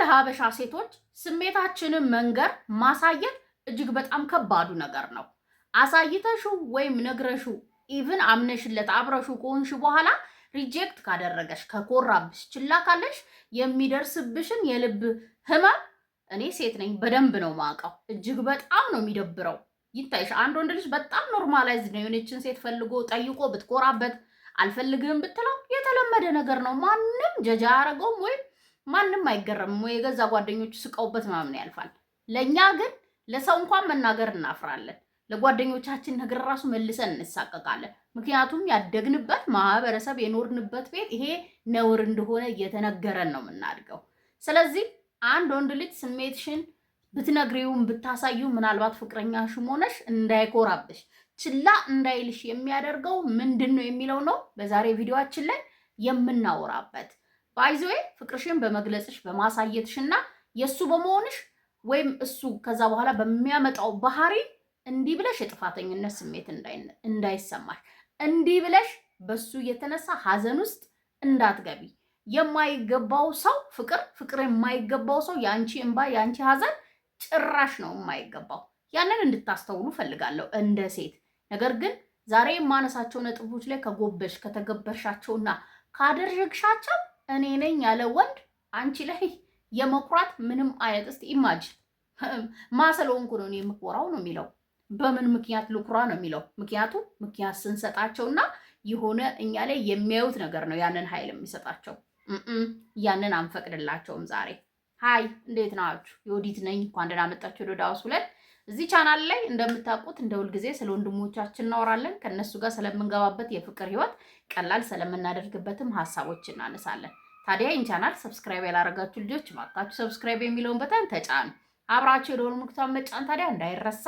ሀበሻ ሴቶች ስሜታችንን መንገር ማሳየት እጅግ በጣም ከባዱ ነገር ነው። አሳይተሽው ወይም ነግረሽው ኢቭን አምነሽለት አብረሹ ከሆንሽ በኋላ ሪጀክት ካደረገሽ ከኮራብሽ ችላ ካለሽ የሚደርስብሽን የልብ ህመም እኔ ሴት ነኝ በደንብ ነው ማውቀው። እጅግ በጣም ነው የሚደብረው። ይታይሽ አንድ ወንድ ልጅ በጣም ኖርማላይዝ ነው የሆነችን ሴት ፈልጎ ጠይቆ ብትኮራበት አልፈልግህም ብትለው የተለመደ ነገር ነው። ማንም ጀጃ ያደረገውም ወይም ማንም አይገረምም ወይ የገዛ ጓደኞቹ ስቀውበት ምናምን ያልፋል። ለኛ ግን ለሰው እንኳን መናገር እናፍራለን። ለጓደኞቻችን ነገር ራሱ መልሰን እንሳቀቃለን። ምክንያቱም ያደግንበት ማህበረሰብ የኖርንበት ቤት ይሄ ነውር እንደሆነ እየተነገረን ነው የምናድገው። ስለዚህ አንድ ወንድ ልጅ ስሜትሽን ብትነግሪውም ብታሳዩ ምናልባት ፍቅረኛሽም ሆነሽ እንዳይኮራብሽ ችላ እንዳይልሽ የሚያደርገው ምንድን ነው የሚለው ነው በዛሬ ቪዲዮአችን ላይ የምናወራበት። ባይዘዌ ፍቅርሽን በመግለጽሽ በማሳየትሽና የሱ በመሆንሽ ወይም እሱ ከዛ በኋላ በሚያመጣው ባህሪ እንዲህ ብለሽ የጥፋተኝነት ስሜት እንዳይሰማሽ፣ እንዲህ ብለሽ በሱ የተነሳ ሀዘን ውስጥ እንዳትገቢ። የማይገባው ሰው ፍቅር የማይገባው ሰው ያንቺ እንባ ያንቺ ሀዘን ጭራሽ ነው የማይገባው። ያንን እንድታስተውሉ ፈልጋለሁ እንደ ሴት። ነገር ግን ዛሬ የማነሳቸው ነጥቦች ላይ ከጎበሽ ከተገበርሻቸውና ካደረግሻቸው እኔ ነኝ ያለ ወንድ አንቺ ላይ የመኩራት ምንም አይነት እስቲ ኢማጂን ማሰለውንኩ ነው የምኮራው ነው የሚለው። በምን ምክንያት ልኩራ ነው የሚለው። ምክንያት ስንሰጣቸውና የሆነ እኛ ላይ የሚያዩት ነገር ነው ያንን ኃይል የሚሰጣቸው። ያንን አንፈቅድላቸውም። ዛሬ ሃይ እንዴት ናችሁ? ዮዲት ነኝ። እንኳን ደህና መጣችሁ ወደ ዳውስ 2። እዚህ ቻናል ላይ እንደምታውቁት እንደ ሁልጊዜ ስለ ወንድሞቻችን እናወራለን። ከነሱ ጋር ስለምንገባበት የፍቅር ህይወት ቀላል ስለምናደርግበትም ሀሳቦች እናነሳለን። ታዲያ ይህን ቻናል ሰብስክራይብ ያላረጋችሁ ልጆች ማጣችሁ ሰብስክራይብ የሚለውን በተን ተጫኑ። አብራችሁ የደወል ምልክቱን መጫን ታዲያ እንዳይረሳ፣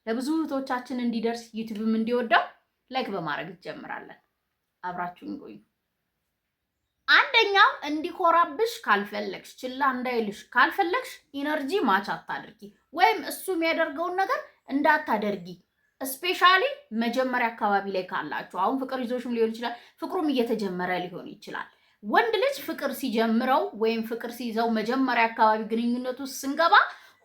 ለብዙ እህቶቻችን እንዲደርስ ዩቲዩብም እንዲወዳው ላይክ በማድረግ እንጀምራለን። አብራችሁን ቆዩ። አንደኛው እንዲኮራብሽ ካልፈለግሽ ችላ እንዳይልሽ ካልፈለግሽ ኢነርጂ ማች አታድርጊ ወይም እሱ የሚያደርገውን ነገር እንዳታደርጊ። ስፔሻሊ መጀመሪያ አካባቢ ላይ ካላችሁ አሁን ፍቅር ይዞሽም ሊሆን ይችላል፣ ፍቅሩም እየተጀመረ ሊሆን ይችላል። ወንድ ልጅ ፍቅር ሲጀምረው ወይም ፍቅር ሲይዘው መጀመሪያ አካባቢ ግንኙነት ውስጥ ስንገባ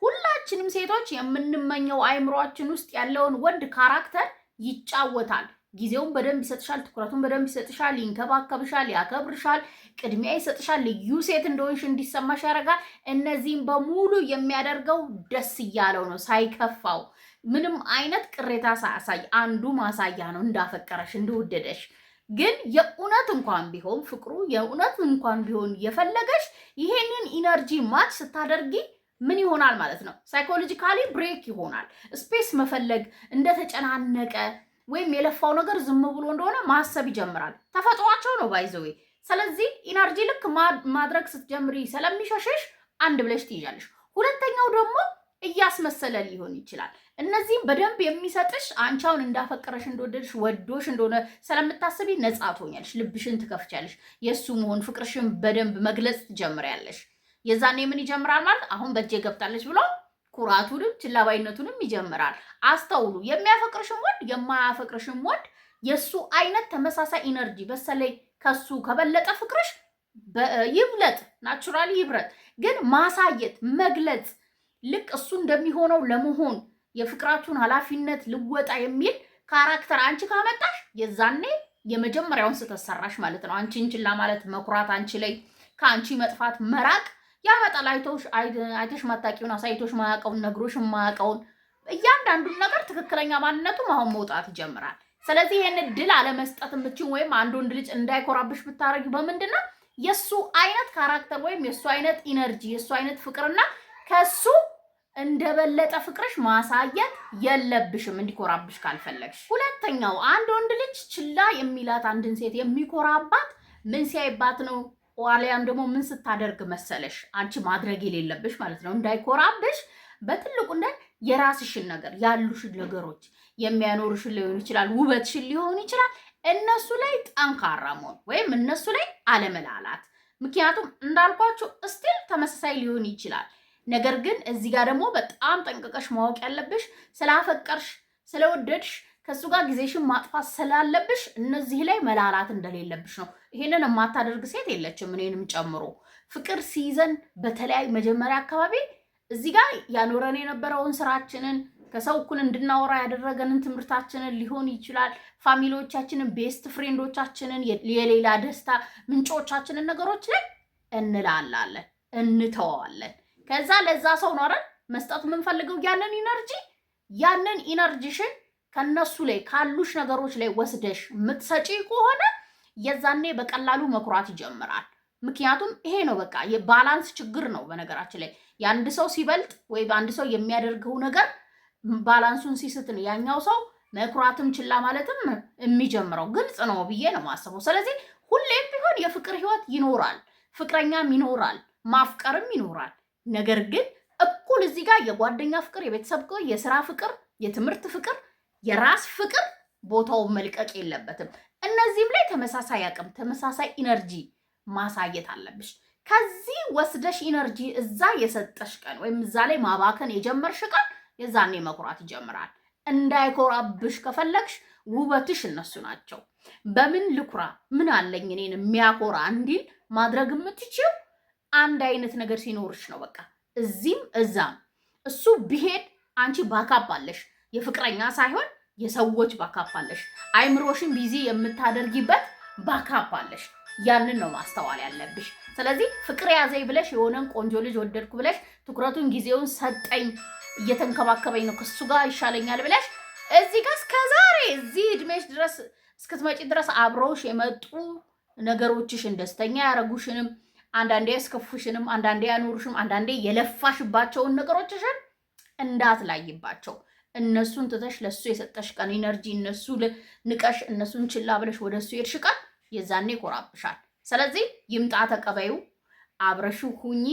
ሁላችንም ሴቶች የምንመኘው አይምሯችን ውስጥ ያለውን ወንድ ካራክተር ይጫወታል። ጊዜውን በደንብ ይሰጥሻል፣ ትኩረቱን በደንብ ይሰጥሻል፣ ይንከባከብሻል፣ ያከብርሻል፣ ቅድሚያ ይሰጥሻል፣ ልዩ ሴት እንደሆንሽ እንዲሰማሽ ያደርጋል። እነዚህም በሙሉ የሚያደርገው ደስ እያለው ነው፣ ሳይከፋው ምንም አይነት ቅሬታ ሳያሳይ። አንዱ ማሳያ ነው እንዳፈቀረሽ እንደወደደሽ። ግን የእውነት እንኳን ቢሆን ፍቅሩ የእውነት እንኳን ቢሆን የፈለገሽ ይሄንን ኢነርጂ ማች ስታደርጊ ምን ይሆናል ማለት ነው? ሳይኮሎጂካሊ ብሬክ ይሆናል። ስፔስ መፈለግ እንደተጨናነቀ ወይም የለፋው ነገር ዝም ብሎ እንደሆነ ማሰብ ይጀምራል። ተፈጥሯቸው ነው ባይዘዌ። ስለዚህ ኢነርጂ ልክ ማድረግ ስትጀምሪ ስለሚሸሽሽ አንድ ብለሽ ትይዣለሽ። ሁለተኛው ደግሞ እያስመሰለ ሊሆን ይችላል። እነዚህም በደንብ የሚሰጥሽ አንቻውን እንዳፈቀረሽ እንደወደድሽ ወዶሽ እንደሆነ ስለምታስቢ ነፃ ትሆኛለሽ፣ ልብሽን ትከፍቻለሽ፣ የእሱ መሆን ፍቅርሽን በደንብ መግለጽ ትጀምሪያለሽ። የዛኔ ምን ይጀምራል ማለት አሁን በእጄ ገብታለች ብሎ ኩራቱንም ችላባይነቱንም ይጀምራል። አስተውሉ። የሚያፈቅርሽም ወንድ የማያፈቅርሽም ወንድ የሱ አይነት ተመሳሳይ ኢነርጂ በተለይ ከሱ ከበለጠ ፍቅርሽ ይብለጥ፣ ናቹራሊ ይብረጥ። ግን ማሳየት መግለጽ ልክ እሱ እንደሚሆነው ለመሆን የፍቅራችሁን ኃላፊነት ልወጣ የሚል ካራክተር አንቺ ካመጣሽ የዛኔ የመጀመሪያውን ስህተት ሰራሽ ማለት ነው። አንቺን ችላ ማለት መኩራት፣ አንቺ ላይ ከአንቺ መጥፋት መራቅ ያመጣል። አይተሽ ማታቂውን አሳይቶሽ ማያውቀውን ነግሮሽ ማያውቀውን እያንዳንዱን ነገር ትክክለኛ ማንነቱ አሁን መውጣት ይጀምራል። ስለዚህ ይሄን ድል አለመስጠት የምትችይው ወይም አንድ ወንድ ልጅ እንዳይኮራብሽ ብታረጊ በምንድነው የሱ አይነት ካራክተር ወይም የሱ አይነት ኢነርጂ የሱ አይነት ፍቅርና ከሱ እንደበለጠ ፍቅርሽ ማሳየት የለብሽም እንዲኮራብሽ ካልፈለግሽ። ሁለተኛው አንድ ወንድ ልጅ ችላ የሚላት አንድን ሴት የሚኮራባት ምን ሲያይባት ነው? ዋሊያም ደግሞ ምን ስታደርግ መሰለሽ? አንቺ ማድረግ የሌለብሽ ማለት ነው እንዳይኮራብሽ በትልቁ እንደ የራስሽን ነገር ያሉሽን ነገሮች የሚያኖርሽን ሊሆን ይችላል፣ ውበትሽን ሊሆን ይችላል። እነሱ ላይ ጠንካራ መሆን ወይም እነሱ ላይ አለመላላት። ምክንያቱም እንዳልኳችሁ ስቲል ተመሳሳይ ሊሆን ይችላል። ነገር ግን እዚህ ጋር ደግሞ በጣም ጠንቀቀሽ ማወቅ ያለብሽ ስላፈቀርሽ ስለወደድሽ ከሱ ጋር ጊዜሽን ማጥፋት ስላለብሽ እነዚህ ላይ መላላት እንደሌለብሽ ነው። ይሄንን የማታደርግ ሴት የለችም፣ እኔንም ጨምሮ። ፍቅር ሲይዘን በተለያዩ መጀመሪያ አካባቢ እዚህ ጋር ያኖረን የነበረውን ስራችንን ከሰው እኩል እንድናወራ ያደረገንን ትምህርታችንን ሊሆን ይችላል፣ ፋሚሊዎቻችንን፣ ቤስት ፍሬንዶቻችንን፣ የሌላ ደስታ ምንጮቻችንን ነገሮች ላይ እንላላለን፣ እንተዋለን። ከዛ ለዛ ሰው ነው አይደል መስጠት የምንፈልገው ያንን ኢነርጂሽን ከነሱ ላይ ካሉሽ ነገሮች ላይ ወስደሽ የምትሰጪ ከሆነ የዛኔ በቀላሉ መኩራት ይጀምራል። ምክንያቱም ይሄ ነው በቃ የባላንስ ችግር ነው። በነገራችን ላይ የአንድ ሰው ሲበልጥ ወይ በአንድ ሰው የሚያደርገው ነገር ባላንሱን ሲስት ነው ያኛው ሰው መኩራትም ችላ ማለትም የሚጀምረው። ግልጽ ነው ብዬ ነው የማስበው። ስለዚህ ሁሌም ቢሆን የፍቅር ህይወት ይኖራል፣ ፍቅረኛም ይኖራል፣ ማፍቀርም ይኖራል። ነገር ግን እኩል እዚህ ጋር የጓደኛ ፍቅር፣ የቤተሰብ ፍቅር፣ የስራ ፍቅር፣ የትምህርት ፍቅር፣ የራስ ፍቅር ቦታውን መልቀቅ የለበትም። እነዚህም ላይ ተመሳሳይ አቅም፣ ተመሳሳይ ኢነርጂ ማሳየት አለብሽ። ከዚህ ወስደሽ ኢነርጂ እዛ የሰጠሽ ቀን ወይም እዛ ላይ ማባከን የጀመርሽ ቀን የዛኔ መኩራት ይጀምራል። እንዳይኮራብሽ ከፈለግሽ ውበትሽ እነሱ ናቸው። በምን ልኩራ፣ ምን አለኝ እኔን የሚያኮራ እንዲል ማድረግ የምትችው አንድ አይነት ነገር ሲኖርሽ ነው። በቃ እዚህም እዛም እሱ ቢሄድ አንቺ ባካፕ አለሽ። የፍቅረኛ ሳይሆን የሰዎች ባካፕ አለሽ። አይምሮሽን ቢዚ የምታደርጊበት ባካፕ አለሽ። ያንን ነው ማስተዋል ያለብሽ። ስለዚህ ፍቅር ያዘኝ ብለሽ የሆነን ቆንጆ ልጅ ወደድኩ ብለሽ ትኩረቱን ጊዜውን ሰጠኝ እየተንከባከበኝ ነው ከሱ ጋር ይሻለኛል ብለሽ እዚህ ጋር እስከዛሬ እዚህ እድሜሽ ድረስ እስክትመጪ ድረስ አብረውሽ የመጡ ነገሮችሽን ደስተኛ ያረጉሽንም አንዳንዴ ያስከፉሽንም አንዳንዴ ያኖሩሽም አንዳንዴ የለፋሽባቸውን ነገሮችሽን እንዳትላይባቸው። እነሱን ትተሽ ለሱ የሰጠሽ ቀን ኢነርጂ እነሱ ንቀሽ እነሱን ችላ ብለሽ ወደሱ የሄድሽ ቀን የዛኔ ይኮራብሻል። ስለዚህ ይምጣ ተቀበዩ፣ አብረሹ ሁኚ።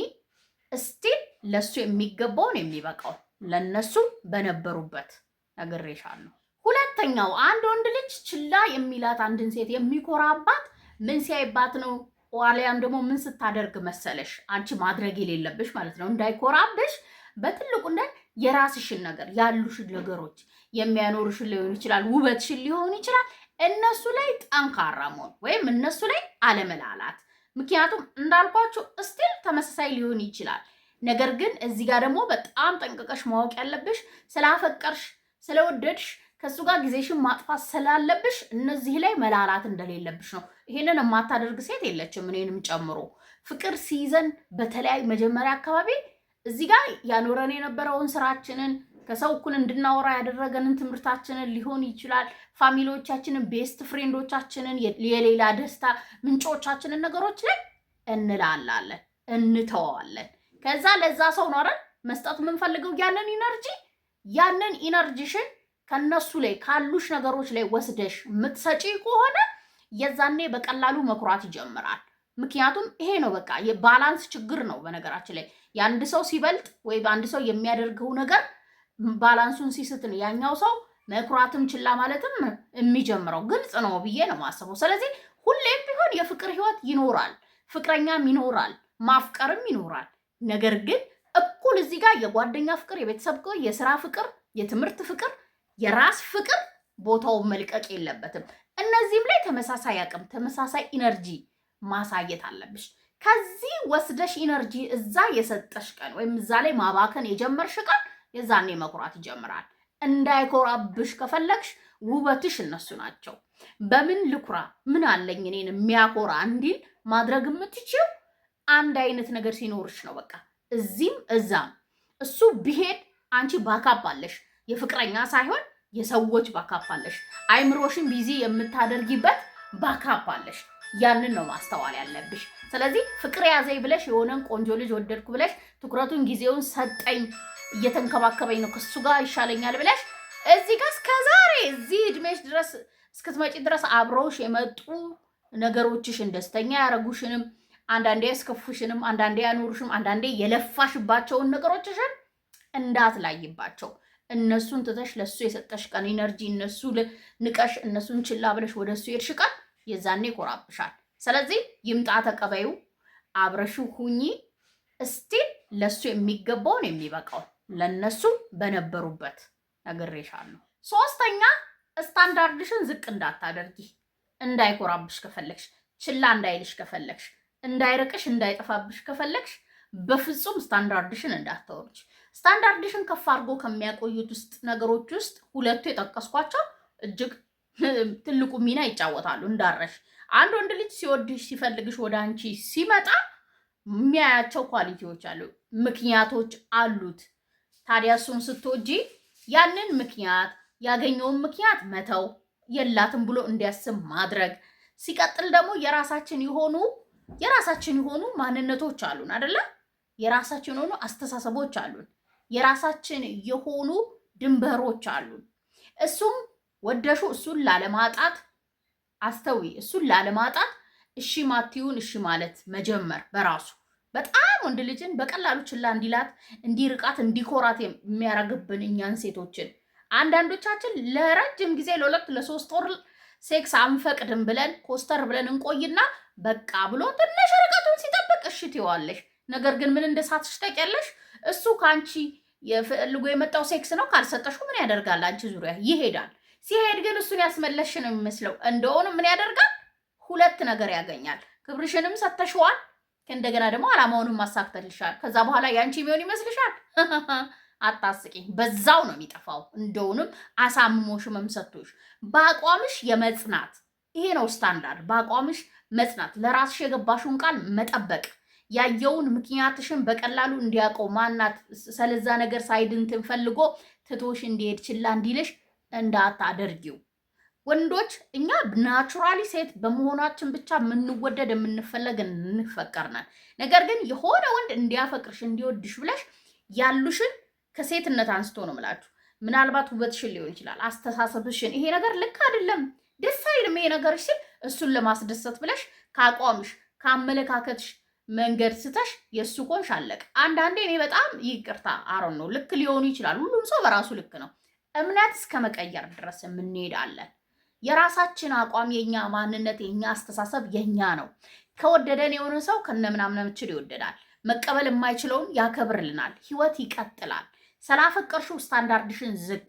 እስቲል ለሱ የሚገባውን የሚበቃው ለነሱ በነበሩበት ነግሬሻለሁ። ሁለተኛው አንድ ወንድ ልጅ ችላ የሚላት አንድን ሴት የሚኮራባት ምን ሲያይባት ነው? ዋሊያም ደግሞ ምን ስታደርግ መሰለሽ? አንቺ ማድረግ የሌለብሽ ማለት ነው እንዳይኮራብሽ በትልቁ እንደ የራስሽን ነገር ያሉሽን ነገሮች የሚያኖርሽን ሊሆን ይችላል፣ ውበትሽን ሊሆን ይችላል። እነሱ ላይ ጠንካራ መሆን ወይም እነሱ ላይ አለመላላት። ምክንያቱም እንዳልኳችሁ እስቲል ተመሳሳይ ሊሆን ይችላል። ነገር ግን እዚህ ጋር ደግሞ በጣም ጠንቅቀሽ ማወቅ ያለብሽ ስላፈቀርሽ ስለወደድሽ ከሱ ጋር ጊዜሽን ማጥፋት ስላለብሽ እነዚህ ላይ መላላት እንደሌለብሽ ነው። ይሄንን የማታደርግ ሴት የለችም፣ እኔንም ጨምሮ። ፍቅር ሲይዘን በተለያዩ መጀመሪያ አካባቢ እዚህ ጋር ያኖረን የነበረውን ስራችንን ከሰው እኩል እንድናወራ ያደረገንን ትምህርታችንን ሊሆን ይችላል፣ ፋሚሊዎቻችንን፣ ቤስት ፍሬንዶቻችንን፣ የሌላ ደስታ ምንጮቻችንን ነገሮች ላይ እንላላለን፣ እንተዋለን። ከዛ ለዛ ሰው ነው አይደል መስጠት የምንፈልገው ያንን ኢነርጂሽን ከነሱ ላይ ካሉሽ ነገሮች ላይ ወስደሽ የምትሰጪ ከሆነ የዛኔ በቀላሉ መኩራት ይጀምራል። ምክንያቱም ይሄ ነው በቃ የባላንስ ችግር ነው። በነገራችን ላይ የአንድ ሰው ሲበልጥ ወይ በአንድ ሰው የሚያደርገው ነገር ባላንሱን ሲስት ነው ያኛው ሰው መኩራትም ችላ ማለትም የሚጀምረው። ግልጽ ነው ብዬ ነው የማስበው። ስለዚህ ሁሌም ቢሆን የፍቅር ህይወት ይኖራል፣ ፍቅረኛም ይኖራል፣ ማፍቀርም ይኖራል። ነገር ግን እኩል እዚህ ጋር የጓደኛ ፍቅር፣ የቤተሰብ ፍቅር፣ የስራ ፍቅር፣ የትምህርት ፍቅር፣ የራስ ፍቅር ቦታውን መልቀቅ የለበትም። እነዚህም ላይ ተመሳሳይ አቅም፣ ተመሳሳይ ኢነርጂ ማሳየት አለብሽ። ከዚህ ወስደሽ ኢነርጂ እዛ የሰጠሽ ቀን ወይም እዛ ላይ ማባከን የጀመርሽ ቀን የዛኔ መኩራት ይጀምራል። እንዳይኮራብሽ ከፈለግሽ ውበትሽ እነሱ ናቸው። በምን ልኩራ፣ ምን አለኝ እኔን የሚያኮራ እንዲል ማድረግ የምትችው አንድ አይነት ነገር ሲኖርሽ ነው። በቃ እዚህም እዛም እሱ ቢሄድ አንቺ ባካፕ አለሽ። የፍቅረኛ ሳይሆን የሰዎች ባካፕ አለሽ። አይምሮሽን ቢዚ የምታደርጊበት ባካፕ አለሽ። ያንን ነው ማስተዋል ያለብሽ። ስለዚህ ፍቅር ያዘኝ ብለሽ የሆነን ቆንጆ ልጅ ወደድኩ ብለሽ ትኩረቱን ጊዜውን ሰጠኝ እየተንከባከበኝ ነው ከሱ ጋር ይሻለኛል ብለሽ እዚህ ጋር እስከዛሬ እዚህ እድሜሽ ድረስ እስክትመጪ ድረስ አብረውሽ የመጡ ነገሮችሽን ደስተኛ ያረጉሽንም አንዳንዴ ያስከፉሽንም አንዳንዴ ያኖሩሽም አንዳንዴ የለፋሽባቸውን ነገሮችሽን እንዳትላይባቸው። እነሱን ትተሽ ለሱ የሰጠሽ ቀን ኢነርጂ እነሱ ንቀሽ እነሱን ችላ ብለሽ ወደሱ የሄድሽ ቀን የዛኔ ይኮራብሻል። ስለዚህ ይምጣ ተቀበዩ፣ አብረሹ ሁኚ። እስቲል ለሱ የሚገባውን የሚበቃው ለነሱ በነበሩበት ነግሬሻለሁ። ሶስተኛ ስታንዳርድሽን ዝቅ እንዳታደርጊ። እንዳይኮራብሽ ከፈለግሽ፣ ችላ እንዳይልሽ ከፈለግሽ እንዳይርቅሽ እንዳይጠፋብሽ ከፈለግሽ በፍጹም ስታንዳርድሽን እንዳታወርጂ። ስታንዳርድሽን ከፍ አድርጎ ከሚያቆዩት ውስጥ ነገሮች ውስጥ ሁለቱ የጠቀስኳቸው እጅግ ትልቁ ሚና ይጫወታሉ። እንዳረሽ አንድ ወንድ ልጅ ሲወድሽ ሲፈልግሽ ወደ አንቺ ሲመጣ የሚያያቸው ኳሊቲዎች አሉ፣ ምክንያቶች አሉት። ታዲያ እሱን ስትወጂ ያንን ምክንያት ያገኘውን ምክንያት መተው የላትም ብሎ እንዲያስብ ማድረግ። ሲቀጥል ደግሞ የራሳችን የሆኑ ማንነቶች አሉን አይደለ? የራሳችን የሆኑ አስተሳሰቦች አሉን። የራሳችን የሆኑ ድንበሮች አሉን። እሱም ወደሹ እሱን ላለማጣት አስተዊ እሱን ላለማጣት እሺ ማትዩን እሺ ማለት መጀመር በራሱ በጣም ወንድ ልጅን በቀላሉ ችላ እንዲላት እንዲርቃት እንዲኮራት የሚያረግብን እኛን ሴቶችን አንዳንዶቻችን ለረጅም ጊዜ ለሁለት ለሶስት ወር ሴክስ አንፈቅድም ብለን ኮስተር ብለን እንቆይና በቃ ብሎ ትንሽ ርቀቱን ሲጠብቅ እሺ ትይዋለሽ። ነገር ግን ምን እንደሳትሽ ታውቂያለሽ? እሱ ከአንቺ የፈልጎ የመጣው ሴክስ ነው። ካልሰጠሽው ምን ያደርጋል? አንቺ ዙሪያ ይሄዳል። ሲሄድ ግን እሱን ያስመለሽ ነው የሚመስለው። እንደሆነ ምን ያደርጋል? ሁለት ነገር ያገኛል። ክብርሽንም ሰተሽዋል፣ እንደገና ደግሞ አላማውንም ማሳክተልሻል። ከዛ በኋላ ያንቺ የሚሆን ይመስልሻል? አታስቂኝ። በዛው ነው የሚጠፋው። እንደውንም አሳምሞሽ መምሰቶሽ በአቋምሽ የመጽናት ይሄ ነው ስታንዳርድ። በአቋምሽ መጽናት፣ ለራስሽ የገባሽውን ቃል መጠበቅ፣ ያየውን ምክንያትሽን በቀላሉ እንዲያውቀው ማናት ስለዛ ነገር ሳይድንትን ፈልጎ ትቶሽ እንዲሄድ ችላ እንዲልሽ እንዳታደርጊው። ወንዶች እኛ ናቹራሊ ሴት በመሆናችን ብቻ የምንወደድ የምንፈለግ እንፈቀርናል። ነገር ግን የሆነ ወንድ እንዲያፈቅርሽ እንዲወድሽ ብለሽ ያሉሽን ከሴትነት አንስቶ ነው ምላችሁ። ምናልባት ውበትሽን ሊሆን ይችላል፣ አስተሳሰብሽን፣ ይሄ ነገር ልክ አይደለም ደስ አይልም ይሄ ነገር ሲል እሱን ለማስደሰት ብለሽ ከአቋምሽ ከአመለካከትሽ መንገድ ስተሽ የእሱ ኮንሽ አለቅ። አንዳንዴ እኔ በጣም ይቅርታ አሮን ነው ልክ ሊሆኑ ይችላል። ሁሉም ሰው በራሱ ልክ ነው። እምነት እስከ መቀየር ድረስ የምንሄዳለን። የራሳችን አቋም የኛ ማንነት የኛ አስተሳሰብ የኛ ነው። ከወደደን የሆነ ሰው ከነምናምናችን ይወደዳል። መቀበል የማይችለውን ያከብርልናል። ህይወት ይቀጥላል። ስላፈቀርሽው ስታንዳርድሽን ዝቅ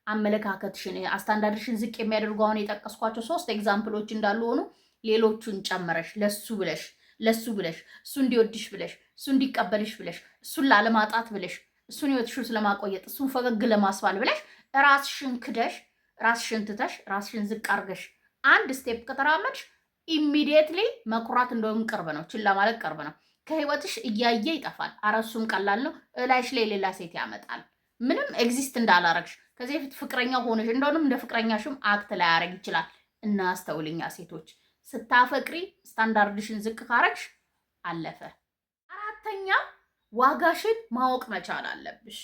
አመለካከትሽን ስታንዳርድሽን ዝቅ የሚያደርጉ አሁን የጠቀስኳቸው 3 ኤግዛምፕሎች እንዳሉ ሆኑ ሌሎቹን ጨምረሽ ለሱ ብለሽ እሱ እንዲወድሽ ብለሽ እሱ እንዲቀበልሽ ብለሽ እሱን ላለማጣት ብለሽ እሱን ህይወትሽን ስለማቆየት እሱን ፈገግ ለማስባል ብለሽ ራስሽን ክደሽ ራስሽን ትተሽ ራስሽን ዝቅ አርገሽ አንድ ስቴፕ ከተራመድሽ ኢሚዲየትሊ መኩራት እንደውም ቅርብ ነው። ችላ ማለት ቅርብ ነው። ከህይወትሽ እያየ ይጠፋል። አረሱም ቀላል ነው። እላይሽ ላይ ሌላ ሴት ያመጣል። ምንም ኤግዚስት እንዳላረግሽ ከዚህ በፊት ፍቅረኛ ሆነሽ እንደውም እንደ ፍቅረኛሽም አክት ላይ ያረግ ይችላል። እናስተውልኛ ሴቶች ስታፈቅሪ ስታንዳርድሽን ዝቅ ካረግሽ አለፈ። አራተኛ ዋጋሽን ማወቅ መቻል አለብሽ።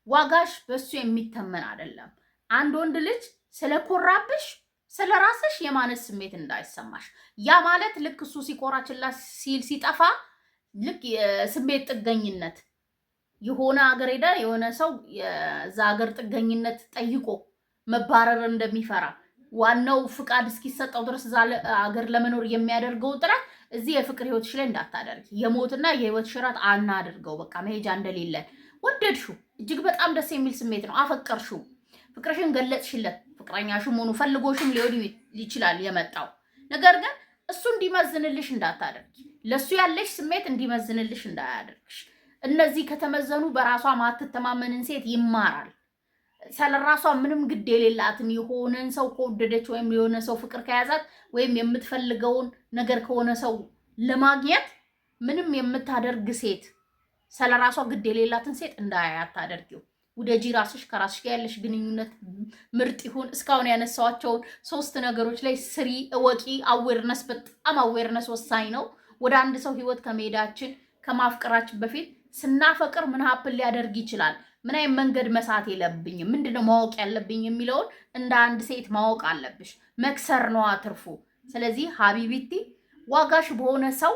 ዋጋሽ በሱ የሚተመን አይደለም። አንድ ወንድ ልጅ ስለኮራብሽ ስለ ራስሽ የማነስ ስሜት እንዳይሰማሽ። ያ ማለት ልክ እሱ ሲኮራችላ ሲል ሲጠፋ ልክ የስሜት ጥገኝነት የሆነ ሀገር ሄደ የሆነ ሰው የዛ ሀገር ጥገኝነት ጠይቆ መባረር እንደሚፈራ ዋናው ፍቃድ እስኪሰጠው ድረስ እዛ ሀገር ለመኖር የሚያደርገው ጥረት እዚህ የፍቅር ህይወትሽ ላይ እንዳታደርግ። የሞትና የህይወት ሽራት አናድርገው። በቃ መሄጃ እንደሌለ ወደድሽው። እጅግ በጣም ደስ የሚል ስሜት ነው። አፈቀርሽው፣ ፍቅርሽን ገለጽሽለት። ፍቅረኛሽም ሆኖ ፈልጎሽም ሊሆን ይችላል የመጣው። ነገር ግን እሱ እንዲመዝንልሽ እንዳታደርጊ። ለሱ ያለሽ ስሜት እንዲመዝንልሽ እንዳያደርግሽ። እነዚህ ከተመዘኑ በራሷ ማትተማመንን ሴት ይማራል። ስለራሷ ምንም ግድ የሌላትን የሆነን ሰው ከወደደች ወይም የሆነ ሰው ፍቅር ከያዛት ወይም የምትፈልገውን ነገር ከሆነ ሰው ለማግኘት ምንም የምታደርግ ሴት ስለራሷ ግድ የሌላትን ሴት እንዳያታደርጊው። ውደጂ ራስሽ። ከራስሽ ጋር ያለሽ ግንኙነት ምርጥ ይሁን። እስካሁን ያነሳዋቸውን 3 ነገሮች ላይ ስሪ፣ እወቂ። አዌርነስ፣ በጣም አዌርነስ ወሳኝ ነው። ወደ አንድ ሰው ህይወት ከመሄዳችን ከማፍቀራችን በፊት ስናፈቅር ምን ሀፕን ሊያደርግ ይችላል፣ ምን አይነት መንገድ መሳት የለብኝም፣ ምንድነው ማወቅ ያለብኝ የሚለውን እንደ አንድ ሴት ማወቅ አለብሽ። መክሰር ነው አትርፉ። ስለዚህ ሀቢቢቲ ዋጋሽ በሆነ ሰው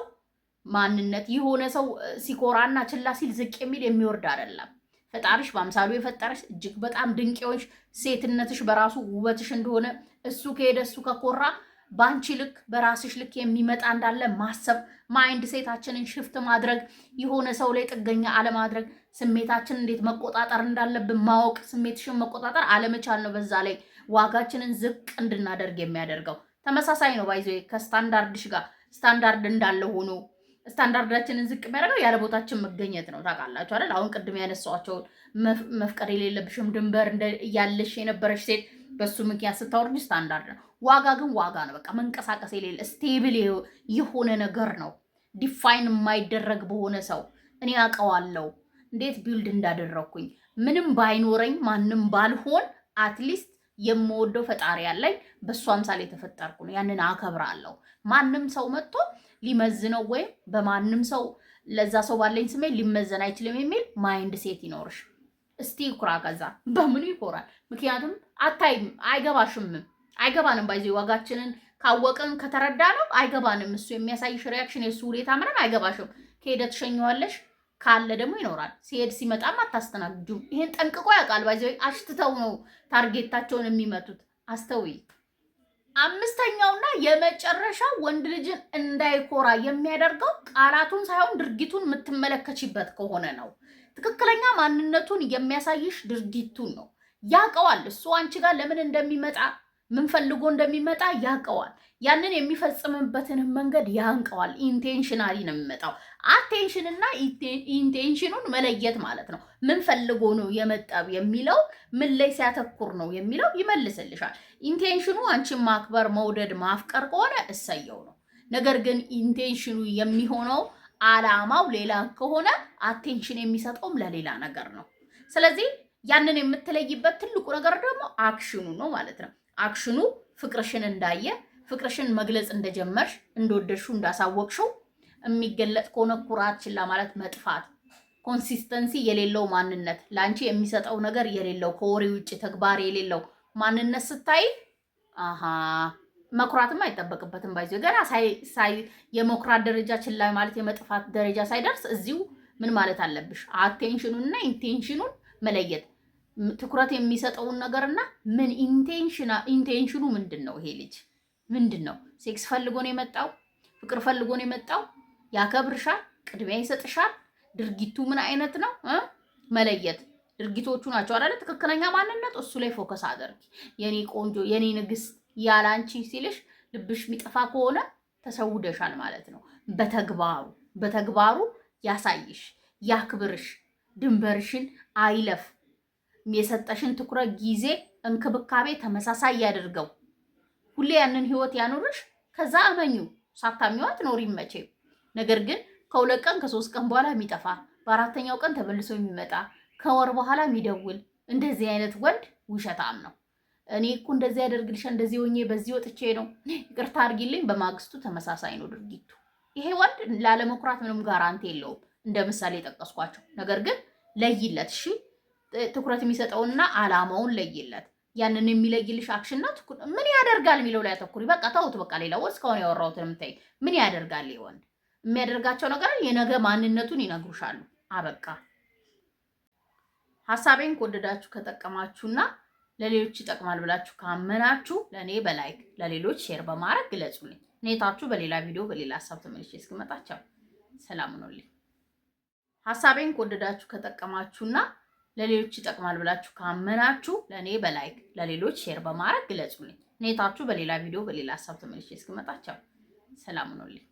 ማንነት የሆነ ሰው ሲኮራና ችላ ሲል ዝቅ የሚል የሚወርድ አይደለም። ፈጣሪሽ በአምሳሉ የፈጠረሽ እጅግ በጣም ድንቅ የሆንሽ ሴትነትሽ በራሱ ውበትሽ እንደሆነ እሱ ከሄደ እሱ ከኮራ በአንቺ ልክ በራስሽ ልክ የሚመጣ እንዳለ ማሰብ፣ ማይንድ ሴታችንን ሽፍት ማድረግ፣ የሆነ ሰው ላይ ጥገኛ አለማድረግ፣ ስሜታችንን እንዴት መቆጣጠር እንዳለብን ማወቅ። ስሜትሽን መቆጣጠር አለመቻል ነው በዛ ላይ ዋጋችንን ዝቅ እንድናደርግ የሚያደርገው። ተመሳሳይ ነው ባይዞ ከስታንዳርድሽ ጋር። ስታንዳርድ እንዳለ ሆኖ ስታንዳርዳችንን ዝቅ የሚያደርገው ያለ ቦታችን መገኘት ነው። ታውቃላችሁ አይደል? አሁን ቅድም ያነሳኋቸውን መፍቀር የሌለብሽም ድንበር እያለሽ የነበረች ሴት በሱ ምክንያት ስታወርድ ስታንዳርድ ነው። ዋጋ ግን ዋጋ ነው። በቃ መንቀሳቀስ የሌለ ስቴብል የሆነ ነገር ነው። ዲፋይን የማይደረግ በሆነ ሰው እኔ አውቀዋለሁ እንዴት ቢልድ እንዳደረግኩኝ ምንም ባይኖረኝ ማንም ባልሆን አትሊስት የምወደው ፈጣሪ ያለኝ በእሱ አምሳል የተፈጠርኩ ነው። ያንን አከብራለሁ። ማንም ሰው መጥቶ ሊመዝነው ወይም በማንም ሰው ለዛ ሰው ባለኝ ስሜት ሊመዘን አይችልም የሚል ማይንድ ሴት ይኖርሽ። እስቲ ይኩራ። ከዛ በምኑ ይኮራል? ምክንያቱም አታይም፣ አይገባንም። ባይዚ ዋጋችንን ካወቅን ከተረዳ ነው አይገባንም። እሱ የሚያሳይሽ ሪያክሽን የእሱ ሁኔታ ምንም አይገባሽም። ከሄደ ትሸኘዋለሽ፣ ካለ ደግሞ ይኖራል። ሲሄድ ሲመጣም አታስተናግጁም። ይሄን ጠንቅቆ ያውቃል። ባይዚ አሽትተው ነው ታርጌታቸውን የሚመቱት። አስተውይ። አምስተኛውና የመጨረሻው ወንድ ልጅን እንዳይኮራ የሚያደርገው ቃላቱን ሳይሆን ድርጊቱን የምትመለከችበት ከሆነ ነው። ትክክለኛ ማንነቱን የሚያሳይሽ ድርጊቱን ነው። ያውቀዋል። እሱ አንቺ ጋር ለምን እንደሚመጣ ምን ፈልጎ እንደሚመጣ ያውቀዋል። ያንን የሚፈጽምበትን መንገድ ያንቀዋል። ኢንቴንሽናሊ ነው የሚመጣው። አቴንሽንና ኢንቴንሽኑን መለየት ማለት ነው። ምን ፈልጎ ነው የመጣው የሚለው ምን ላይ ሲያተኩር ነው የሚለው ይመልስልሻል። ኢንቴንሽኑ አንቺን ማክበር፣ መውደድ፣ ማፍቀር ከሆነ እሰየው ነው። ነገር ግን ኢንቴንሽኑ የሚሆነው አላማው ሌላ ከሆነ አቴንሽን የሚሰጠውም ለሌላ ነገር ነው። ስለዚህ ያንን የምትለይበት ትልቁ ነገር ደግሞ አክሽኑ ነው ማለት ነው። አክሽኑ ፍቅርሽን እንዳየ ፍቅርሽን መግለጽ እንደጀመርሽ እንደወደድሽው እንዳሳወቅሽው የሚገለጥ ከሆነ ኩራት፣ ችላ ማለት፣ መጥፋት፣ ኮንሲስተንሲ የሌለው ማንነት፣ ለአንቺ የሚሰጠው ነገር የሌለው ከወሬ ውጭ ተግባር የሌለው ማንነት ስታይ መኩራትም አይጠበቅበትም። ባይዞ ገና የመኩራት ደረጃ ችላ ማለት የመጥፋት ደረጃ ሳይደርስ እዚሁ ምን ማለት አለብሽ? አቴንሽኑንና ኢንቴንሽኑን መለየት ትኩረት የሚሰጠውን ነገርና ምን ኢንቴንሽኑ ምንድን ነው? ይሄ ልጅ ምንድን ነው? ሴክስ ፈልጎ ነው የመጣው? ፍቅር ፈልጎ ነው የመጣው? ያከብርሻል? ቅድሚያ ይሰጥሻል? ድርጊቱ ምን አይነት ነው? መለየት ድርጊቶቹ ናቸው አይደል? ትክክለኛ ማንነት እሱ ላይ ፎከስ አድርጊ። የኔ ቆንጆ፣ የኔ ንግስት ያላንቺ ሲልሽ ልብሽ የሚጠፋ ከሆነ ተሰውደሻል ማለት ነው። በተግባሩ ያሳይሽ፣ ያክብርሽ፣ ድንበርሽን አይለፍ። የሰጠሽን ትኩረት፣ ጊዜ፣ እንክብካቤ ተመሳሳይ ያድርገው። ሁሌ ያንን ህይወት ያኖርሽ። ከዛ አመኙ ሳታሚዋ ትኖሪም መቼም። ነገር ግን ከ2 ቀን ከ3 ቀን በኋላ የሚጠፋ በ4ኛው ቀን ተመልሶ የሚመጣ ከወር በኋላ የሚደውል እንደዚህ አይነት ወንድ ውሸታም ነው። እኔ እኮ እንደዚህ ያደርግልሻል፣ እንደዚህ ሆኜ በዚህ ወጥቼ ነው ይቅርታ አድርጊልኝ፣ በማግስቱ ተመሳሳይ ነው ድርጊቱ። ይሄ ወንድ ላለመኩራት ምንም ጋራንቲ የለውም፣ እንደ ምሳሌ የጠቀስኳቸው። ነገር ግን ለይለት፣ እሺ ትኩረት የሚሰጠውና አላማውን ለይለት። ያንን የሚለይልሽ አክሽንና ምን ያደርጋል የሚለው ላይ አተኩሪ። በቃ ተውት። በቃ ሌላ ወር እስካሁን ያወራሁትን የምታይ ምን ያደርጋል ይሆን? የሚያደርጋቸው ነገር የነገ ማንነቱን ይነግሩሻሉ። አበቃ። ሀሳቤን ከወደዳችሁ ከጠቀማችሁና ለሌሎች ይጠቅማል ብላችሁ ካመናችሁ ለእኔ በላይክ ለሌሎች ሼር በማድረግ ግለጹልኝ። ኔታችሁ በሌላ ቪዲዮ በሌላ ሀሳብ ተመልሼ እስክመጣቸው ሰላም ሁኑልኝ። ሀሳቤን ከወደዳችሁ ከጠቀማችሁና ለሌሎች ይጠቅማል ብላችሁ ካመናችሁ ለእኔ በላይክ ለሌሎች ሼር በማድረግ ግለጹልኝ። ኔታችሁ በሌላ ቪዲዮ በሌላ ሀሳብ ተመልሼ እስክመጣቸው ሰላም ሁኑልኝ።